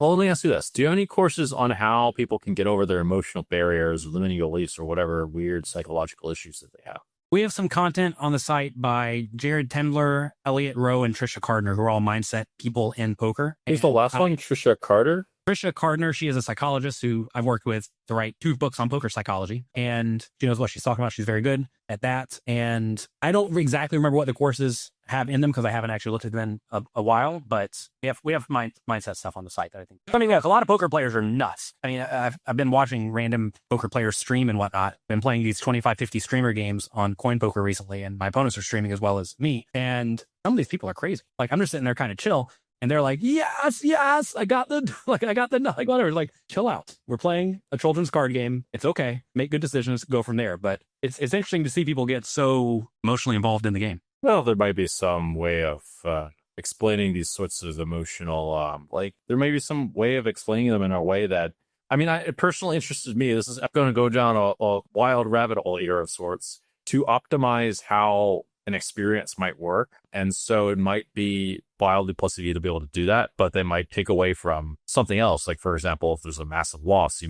Well, let me ask you this. Do you have any courses on how people can get over their emotional barriers, limiting beliefs, or whatever weird psychological issues that they have? We have some content on the site by Jared Tendler, Elliot Rowe, and Trisha Cardner, who are all mindset people in poker. Who's the last one? Trisha Carter? Trisha Cardner, she is a psychologist who I've worked with to write 2 books on poker psychology, and she knows what she's talking about. She's very good at that. And I don't exactly remember what the courses have in them because I haven't actually looked at them in a while, but we have mindset stuff on the site that I think. I mean, a lot of poker players are nuts. I mean, I've been watching random poker players stream and whatnot. Been playing these 25-50 streamer games on Coin Poker recently, and my opponents are streaming as well as me. And some of these people are crazy. Like, I'm just sitting there kind of chill. And they're like, yes, I got the, whatever. Like, chill out. We're playing a children's card game. It's okay. Make good decisions. Go from there. But it's interesting to see people get so emotionally involved in the game. Well, there might be some way of explaining these sorts of emotional, there may be some way of explaining them in a way that, I mean, it personally interested me. I'm going to go down a wild rabbit hole here of sorts to optimize how an experience might work. And so it might be wildly plus of you to be able to do that, but they might take away from something else. Like, for example, if there's a massive loss,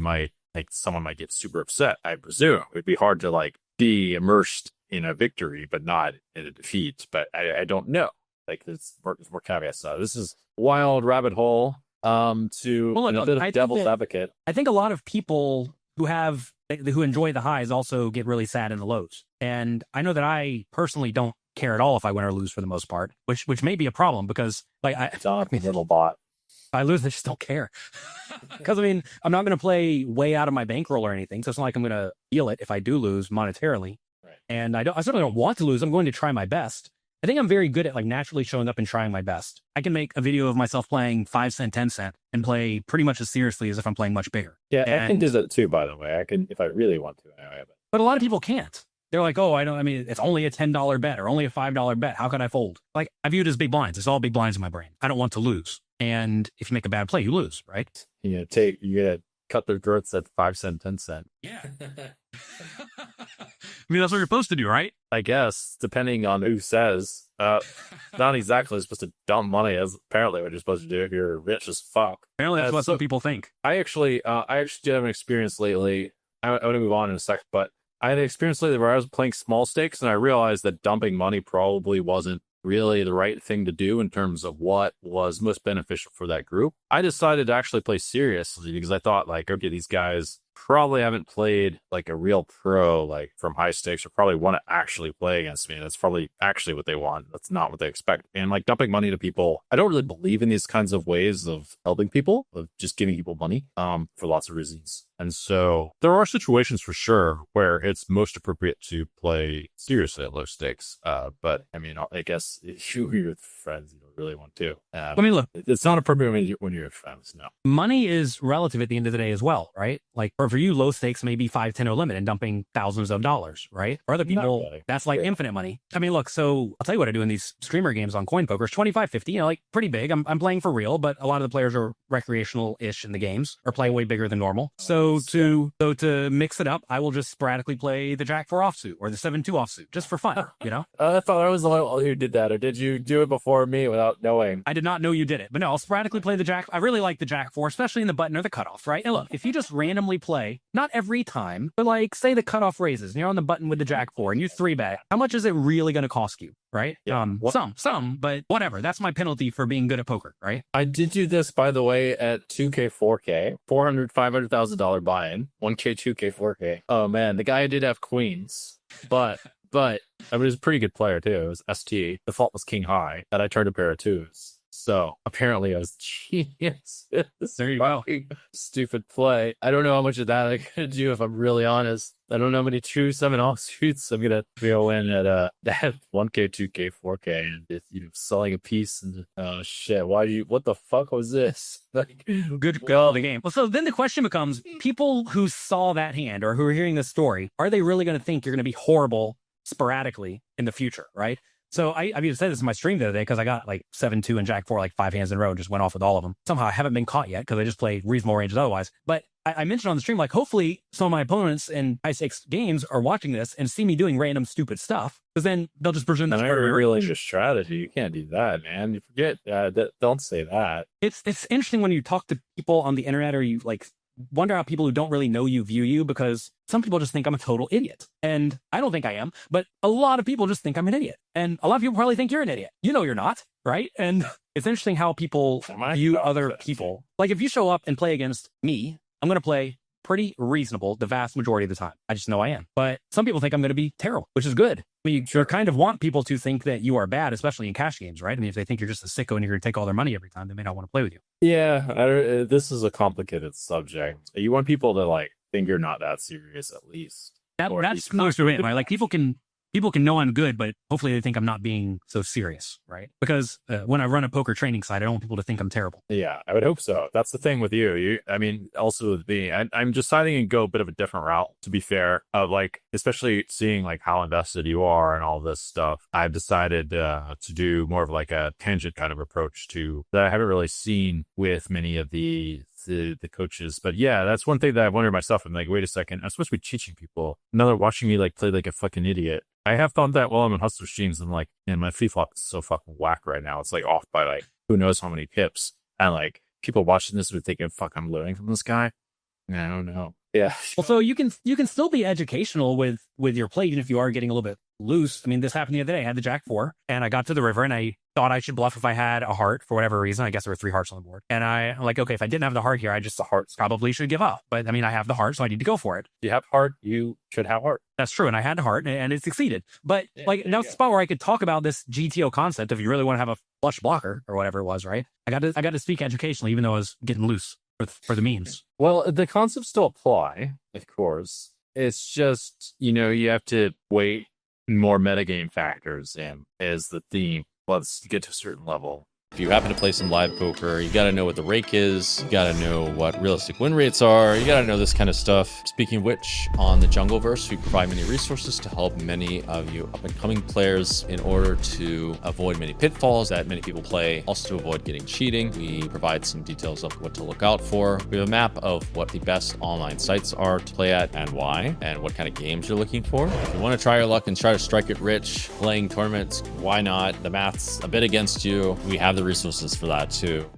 someone might get super upset. I presume it'd be hard to be immersed in a victory, but not in a defeat. But I don't know. There's more caveats. This is wild rabbit hole. A bit of devil's advocate. I think a lot of people who enjoy the highs also get really sad in the lows. And I know that I personally don't care at all if I win or lose for the most part, which may be a problem because little bot. If I lose, I just don't care. Because I mean, I'm not going to play way out of my bankroll or anything. So it's not like I'm going to feel it if I do lose monetarily. Right. And I certainly don't want to lose. I'm going to try my best. I think I'm very good at naturally showing up and trying my best. I can make a video of myself playing 5 cent, 10 cent and play pretty much as seriously as if I'm playing much bigger. Yeah, I can do that too, by the way. I can, if I really want to. But a lot of people can't. They're like, it's only a $10 bet or only a $5 bet. How could I fold? I view it as big blinds. It's all big blinds in my brain. I don't want to lose. And if you make a bad play, you lose, right? You gotta cut their throats at 5 cent, 10 cent. Yeah. I mean, that's what you're supposed to do, right? I guess, depending on who says. Not exactly supposed to dump money as apparently what you're supposed to do if you're rich as fuck. Apparently that's what some people think. I actually did have an experience lately. I want to move on in a sec, but I had an experience lately where I was playing small stakes and I realized that dumping money probably wasn't really the right thing to do in terms of what was most beneficial for that group. I decided to actually play seriously because I thought okay, these guys probably haven't played a real pro from high stakes or probably want to actually play against me. That's probably actually what they want. That's not what they expect. And dumping money to people, I don't really believe in these kinds of ways of helping people, of just giving people money for lots of reasons. And so there are situations for sure where it's most appropriate to play seriously at low stakes. But I mean, I guess if you're with friends, you don't really want to. Look, it's not appropriate when you're with friends. No. Money is relative at the end of the day as well, right? For you, low stakes may be 5, 10 or limit and dumping thousands of dollars, right? For other people, really. That's infinite money. I mean, look, so I'll tell you what I do in these streamer games on Coin Poker. It's 25, 50, pretty big. I'm playing for real, but a lot of the players are recreational-ish in the games or play way bigger than normal. So to mix it up, I will just sporadically play the Jack 4 offsuit or the 7-2 offsuit just for fun, I thought I was the one who did that, or did you do it before me without knowing? I did not know you did it, but no, I'll sporadically play the Jack. I really like the Jack 4, especially in the button or the cutoff, right? And look, if you just randomly play, not every time, but say the cutoff raises and you're on the button with the Jack 4 and you 3-bet, how much is it really going to cost you, right? Yeah. Some, but whatever. That's my penalty for being good at poker, right? I did do this, by the way, at 2K, 4K, $500,000 buy-in, 1K, 2K, 4K. Oh man, the guy did have queens, but I mean, he was a pretty good player too. It was ST. The fault was king high, and I turned a pair of twos. So apparently I was genius. There you go. Stupid play. I don't know how much of that I'm gonna do if I'm really honest. I don't know how many 2-7 offsuits I'm gonna go in at 1K, 2K, 4K, and just selling a piece. And oh shit, what the fuck was this? Good call the game. Well, so then the question becomes: people who saw that hand or who are hearing this story, are they really going to think you're going to be horrible sporadically in the future, right? So I've even said this in my stream the other day because I got 7-2 and Jack 4 5 hands in a row and just went off with all of them. Somehow I haven't been caught yet because I just played reasonable ranges otherwise. But I mentioned on the stream, like, hopefully some of my opponents in high stakes games are watching this and see me doing random stupid stuff, because then they'll just presume that's And I part of realize your strategy. You can't do that, man. You forget. Don't say that. It's interesting when you talk to people on the internet, or you like wonder how people who don't really know you view you, because some people just think I'm a total idiot. And I don't think I am, but a lot of people just think I'm an idiot. And a lot of people probably think you're an idiot. You know you're not, right? And it's interesting how people view other people. Like, if you show up and play against me, I'm going to play pretty reasonable the vast majority of the time. I just know I am. But some people think I'm going to be terrible, which is good. I mean, you kind of want people to think that you are bad, especially in cash games, right? I mean, if they think you're just a sicko and you're going to take all their money every time, they may not want to play with you. Yeah, this is a complicated subject. You want people to like think you're not that serious, at least. That's most of it, right? Like, people can know I'm good, but hopefully they think I'm not being so serious, right? Because when I run a poker training site, I don't want people to think I'm terrible. Yeah, I would hope so. That's the thing with you. I mean, also with me, I'm deciding to go a bit of a different route, to be fair. Like, especially seeing like how invested you are and all this stuff, I've decided to do more of like a tangent kind of approach to that I haven't really seen with many of the coaches. But yeah, that's one thing that I wondered myself. I'm like, wait a second, I'm supposed to be teaching people. Now they're watching me like play like a fucking idiot. I have thought that while I'm in hustler streams, I'm like, man, my flea flop is so fucking whack right now. It's like off by like who knows how many pips. And like people watching this would thinking, fuck, I'm learning from this guy. I don't know. Yeah. Well, so you can still be educational with your play, even if you are getting a little bit loose. I mean, this happened the other day. I had the Jack 4 and I got to the river and I thought I should bluff if I had a heart for whatever reason. I guess there were 3 hearts on the board. And I'm like, okay, if I didn't have the heart here, the hearts probably should give up. But I mean, I have the heart, so I need to go for it. You have heart, you should have heart. That's true. And I had the heart and it succeeded. But like, now's the spot where I could talk about this GTO concept. If you really want to have a flush blocker or whatever it was, right? I got to speak educationally, even though I was getting loose for the memes. Well, the concepts still apply, of course. It's just, you have to wait more metagame factors in as the theme. Let's get to a certain level. If you happen to play some live poker, you got to know what the rake is. You got to know what realistic win rates are. You got to know this kind of stuff. Speaking of which, on the Jungleverse, we provide many resources to help many of you up-and-coming players in order to avoid many pitfalls that many people play. Also, to avoid getting cheating, we provide some details of what to look out for. We have a map of what the best online sites are to play at and why, and what kind of games you're looking for. If you want to try your luck and try to strike it rich, playing tournaments, why not? The math's a bit against you. We have the resources for that too.